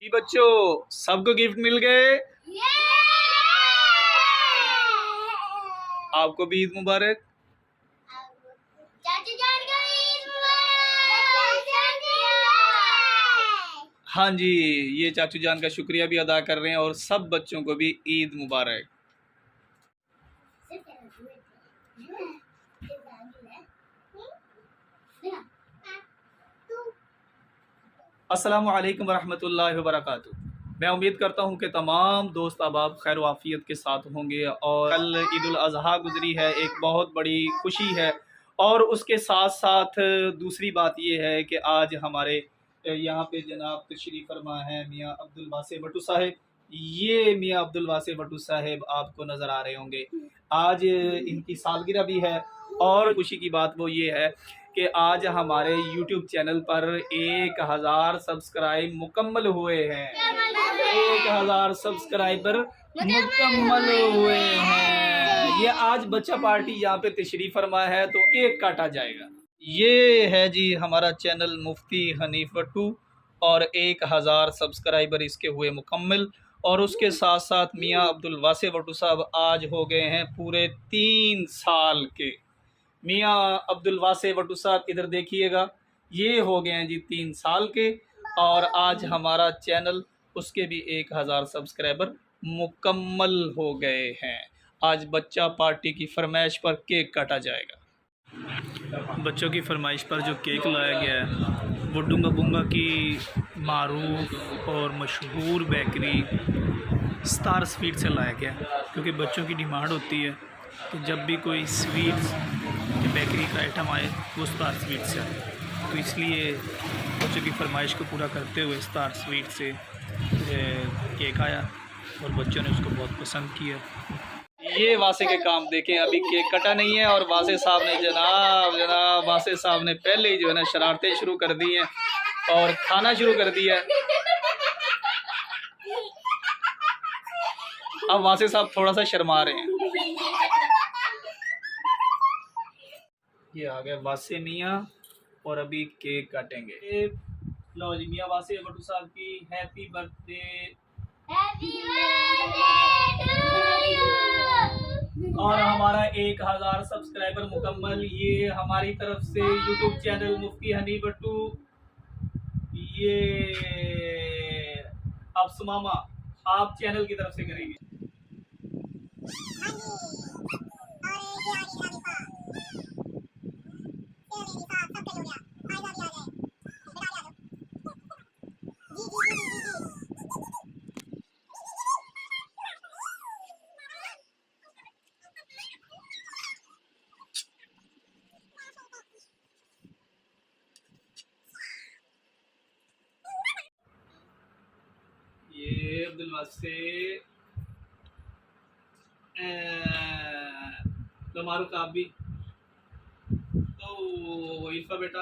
जी बच्चों, सबको गिफ्ट मिल गए। आपको भी ईद मुबारक। चाचू जान को ईद मुबारक। हाँ जी, ये चाचू जान का शुक्रिया भी अदा कर रहे हैं और सब बच्चों को भी ईद मुबारक। अस्सलामु अलैकुम वरहमतुल्लाहि वबरकातुहू। मैं उम्मीद करता हूँ कि तमाम दोस्त अहबाब खैर वाफ़ियत के साथ होंगे और कल ईद उल अज़हा गुज़री है, एक बहुत बड़ी खुशी है। और उसके साथ साथ दूसरी बात ये है कि आज हमारे यहाँ पे जनाब तशरीफ़ फरमा है मियाँ अब्दुल वासे भट्टू साहब। ये मियाँ अब्दुल वासे भट्टू साहब आपको नज़र आ रहे होंगे। आज इनकी सालगिरह भी है और खुशी की बात वो ये है कि आज हमारे YouTube चैनल पर 1000 सब्सक्राइब मुकम्मल हुए हैं। 1000 सब्सक्राइबर मुकम्मल हुए हैं। ये आज बच्चा पार्टी यहाँ पे तशरीफ फरमा है तो केक काटा जाएगा। ये है जी हमारा चैनल मुफ्ती हनीफ भट्टू और 1000 सब्सक्राइबर इसके हुए मुकम्मल। और उसके साथ साथ मियाँ अब्दुल वासे भट्टू साहब आज हो गए हैं पूरे 3 साल के। मियाँ अब्दुल वासे भट्टू साहब इधर देखिएगा, ये हो गए हैं जी 3 साल के। और आज हमारा चैनल उसके भी 1000 सब्सक्राइबर मुकम्मल हो गए हैं। आज बच्चा पार्टी की फरमाइश पर केक काटा जाएगा। बच्चों की फरमाइश पर जो केक लाया गया है वो डूंगा बुंगा की मारूफ और मशहूर बेकरी स्टार स्वीट से लाया गया है, क्योंकि बच्चों की डिमांड होती है कि जब भी कोई स्वीट्स बेकरी का आइटम आए वो स्टार स्वीट से आए। तो इसलिए बच्चों की फरमाइश को पूरा करते हुए स्टार स्वीट से केक आया और बच्चों ने उसको बहुत पसंद किया। ये वासे के काम देखें, अभी केक कटा नहीं है और वासे साहब ने जनाब वासे साहब ने पहले ही जो है ना शरारतें शुरू कर दी हैं और खाना शुरू कर दिया है। अब वासे साहब थोड़ा सा शर्मा रहे हैं। ये आ गए वासे मियाँ और अभी केक काटेंगे। लो जी मियाँ वासे भट्टू साहब की हैप्पी बर्थडे। और हमारा 1000 सब्सक्राइबर मुकम्मल। ये हमारी तरफ से यूट्यूब चैनल मुफ्ती हनीफ भट्टू। ये अब सुमामा आप चैनल की तरफ से करेंगे। ये अब्दुल वासे तो मारूफ आप भी तो इल्फा बेटा।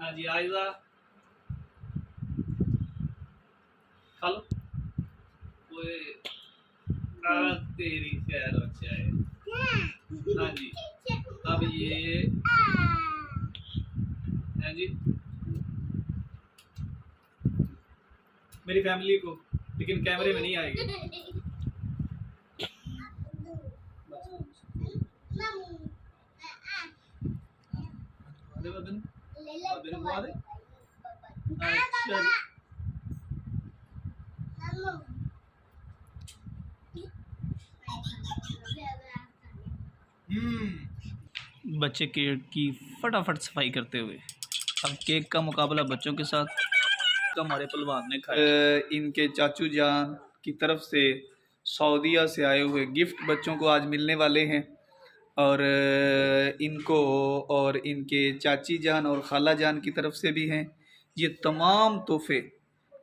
हाँ जी आयजा खा लो। तेरी खैर अच्छा है। हाँ जी अब ये हाँ जी मेरी फैमिली को, लेकिन कैमरे में नहीं आएगी। अच्छा बच्चे केक की फटाफट सफाई करते हुए अब केक का मुकाबला बच्चों के साथ हमारे पहलवान ने खाया। इनके चाचू जान की तरफ से सऊदीया से आए हुए गिफ्ट बच्चों को आज मिलने वाले हैं और इनको और इनके चाची जान और खाला जान की तरफ से भी हैं। ये तमाम तोहफे,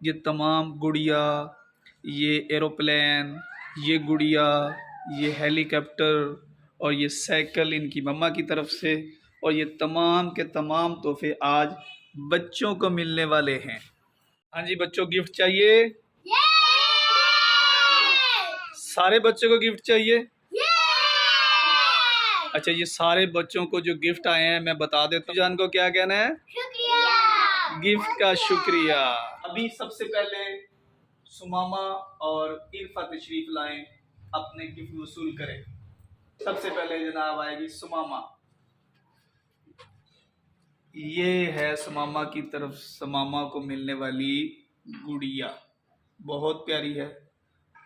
ये तमाम गुड़िया, ये एरोप्लेन, ये गुड़िया, ये हेलीकॉप्टर और ये साइकिल इनकी मम्मा की तरफ से, और ये तमाम के तमाम तोहफे आज बच्चों को मिलने वाले हैं। हाँ जी बच्चों गिफ्ट चाहिए? सारे बच्चों को गिफ्ट चाहिए? अच्छा ये सारे बच्चों को जो गिफ्ट आए हैं मैं बता देता हूँ। जान को क्या कहना है? शुक्रिया। गिफ्ट का शुक्रिया। अभी सबसे पहले सुमामा और इरफा तशरीफ लाएं, अपने गिफ्ट वसूल करें। सबसे पहले जनाब आएगी सुमामा। ये है सुमामा की तरफ सुमामा को मिलने वाली गुड़िया, बहुत प्यारी है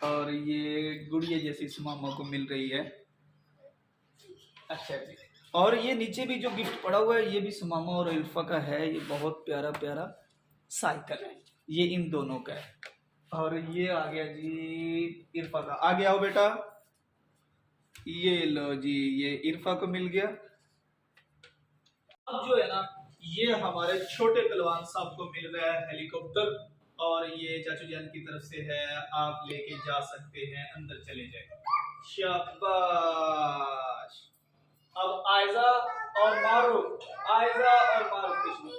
और ये गुड़िया जैसी सुमामा को मिल रही है। अच्छा जी, और ये नीचे भी जो गिफ्ट पड़ा हुआ है ये भी सुमामा और इल्फा का है। ये बहुत प्यारा प्यारा साइकिल है, ये इन दोनों का है। और ये आ गया जी इरफा का। आगे आओ बेटा, ये लो जी, ये इरफा को मिल गया। अब जो है ना, ये हमारे छोटे पहलवान साहब को मिल रहा है हेलीकॉप्टर, और ये चाचू जान की तरफ से है, आप लेके जा सकते हैं, अंदर चले जाए। शाबाश। अब आयजा और मारूफ, आयजा और मारूफ किस्मत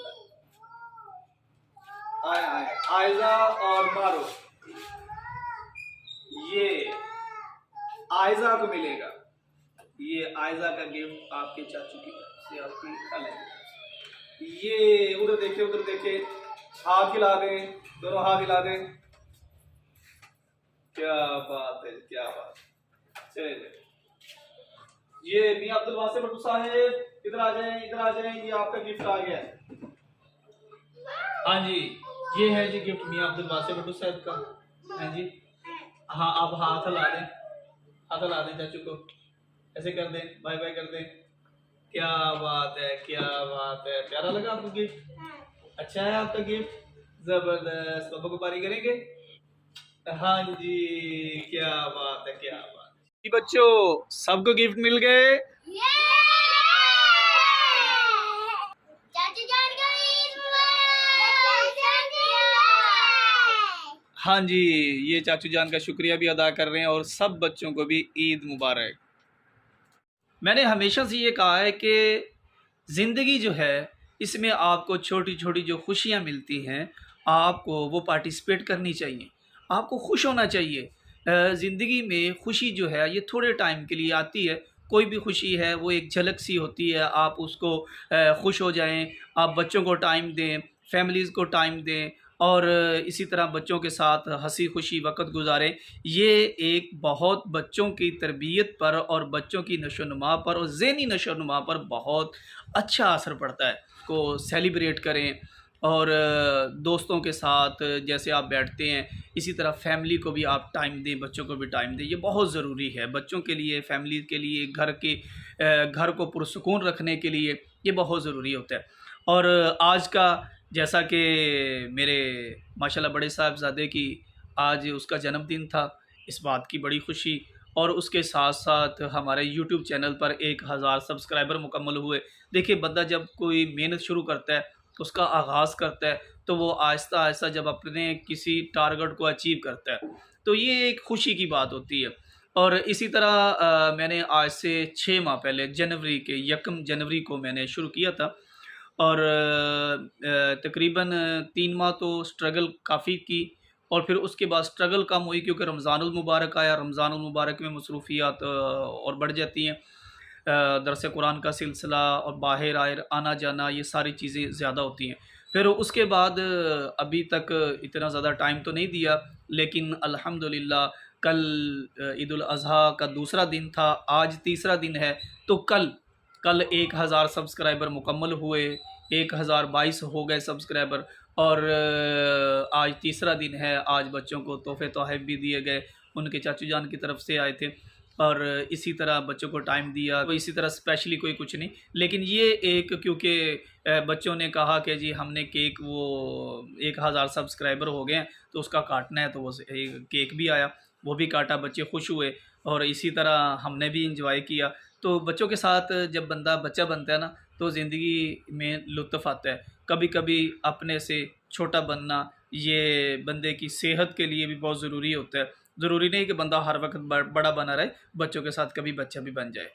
आए आए, आयजा और मारूफ, ये आयजा को मिलेगा। ये आयजा का गिफ्ट आपके चाचू की तरफ से, आपकी खाला की तरफ से। ये उधर देखे, उधर देखे, हाथ हिला दें, दोनों हाथ हिला दें। क्या बात है, क्या बात। चलिए, ये मियां अब्दुल वासिफ भट्टू साहब इधर आ जाएं, इधर आ जाएं, ये आपका गिफ्ट आ गया है। हाँ जी, ये है जी गिफ्ट मियां अब्दुल वासिफ भट्टू साहब का। हाँ जी, हाँ आप हाथ हिला दें, हाथ हिला दें चाचू को, ऐसे कर दें, बाय बाय कर दें। क्या बात है, क्या बात है, प्यारा लगा आपको गिफ्ट? अच्छा है आपका गिफ्ट, जबरदस्त। पापा को पारी करेंगे? हाँ जी, क्या बात है, क्या बात। बच्चों सबको गिफ्ट मिल गए। चाचू जान का ईद मुबारक। हाँ जी, ये चाचू जान का शुक्रिया भी अदा कर रहे हैं और सब बच्चों को भी ईद मुबारक। मैंने हमेशा से ये कहा है कि ज़िंदगी जो है इसमें आपको छोटी छोटी जो खुशियाँ मिलती हैं आपको वो पार्टिसिपेट करनी चाहिए, आपको खुश होना चाहिए। ज़िंदगी में खुशी जो है ये थोड़े टाइम के लिए आती है। कोई भी खुशी है वो एक झलक सी होती है, आप उसको खुश हो जाएं, आप बच्चों को टाइम दें, फैमिलीज़ को टाइम दें और इसी तरह बच्चों के साथ हंसी खुशी वक़्त गुजारें। ये एक बहुत बच्चों की तरबियत पर और बच्चों की नशोनुमा पर और ज़हनी नशोनुमा पर बहुत अच्छा असर पड़ता है। को सेलिब्रेट करें और दोस्तों के साथ जैसे आप बैठते हैं इसी तरह फैमिली को भी आप टाइम दें, बच्चों को भी टाइम दें। ये बहुत ज़रूरी है बच्चों के लिए, फैमिली के लिए, घर को पुरसुकून रखने के लिए ये बहुत ज़रूरी होता है। और आज का जैसा कि मेरे माशाल्लाह बड़े साहबज़ादे की आज उसका जन्मदिन था, इस बात की बड़ी खुशी। और उसके साथ साथ हमारे यूट्यूब चैनल पर 1000 सब्सक्राइबर मुकम्मल हुए। देखिए बंदा जब कोई मेहनत शुरू करता है, उसका आगाज़ करता है, तो वो आहिस्ता आहिस्ता जब अपने किसी टारगेट को अचीव करता है तो ये एक खुशी की बात होती है। और इसी तरह मैंने आज से 6 माह पहले जनवरी के 1 जनवरी को मैंने शुरू किया था और तकरीबन 3 माह तो स्ट्रगल काफ़ी की और फिर उसके बाद स्ट्रगल कम हुई क्योंकि रमज़ानुल मुबारक आया। रमज़ानुल मुबारक में मसरूफ़ियात और बढ़ जाती हैं, दरस कुरान का सिलसिला और बाहर आना जाना, ये सारी चीज़ें ज़्यादा होती हैं। फिर उसके बाद अभी तक इतना ज़्यादा टाइम तो नहीं दिया, लेकिन अल्हम्दुलिल्लाह कल ईद उल अज़हा का दूसरा दिन था, आज तीसरा दिन है। तो कल 1000 सब्सक्राइबर मुकम्मल हुए, 1022 हो गए सब्सक्राइबर और आज तीसरा दिन है। आज बच्चों को तोहफ़े तोहफ़ भी दिए गए, उनके चाचू जान की तरफ से आए थे और इसी तरह बच्चों को टाइम दिया। तो इसी तरह स्पेशली कोई कुछ नहीं, लेकिन ये एक क्योंकि बच्चों ने कहा कि जी हमने केक वो 1000 सब्सक्राइबर हो गए हैं तो उसका काटना है, तो वो केक भी आया, वो भी काटा, बच्चे खुश हुए और इसी तरह हमने भी इंजॉय किया। तो बच्चों के साथ जब बंदा बच्चा बनता है ना तो ज़िंदगी में लुत्फ़ आता है। कभी कभी अपने से छोटा बनना ये बंदे की सेहत के लिए भी बहुत ज़रूरी होता है। ज़रूरी नहीं कि बंदा हर वक्त बड़ा बना रहे, बच्चों के साथ कभी बच्चा भी बन जाए।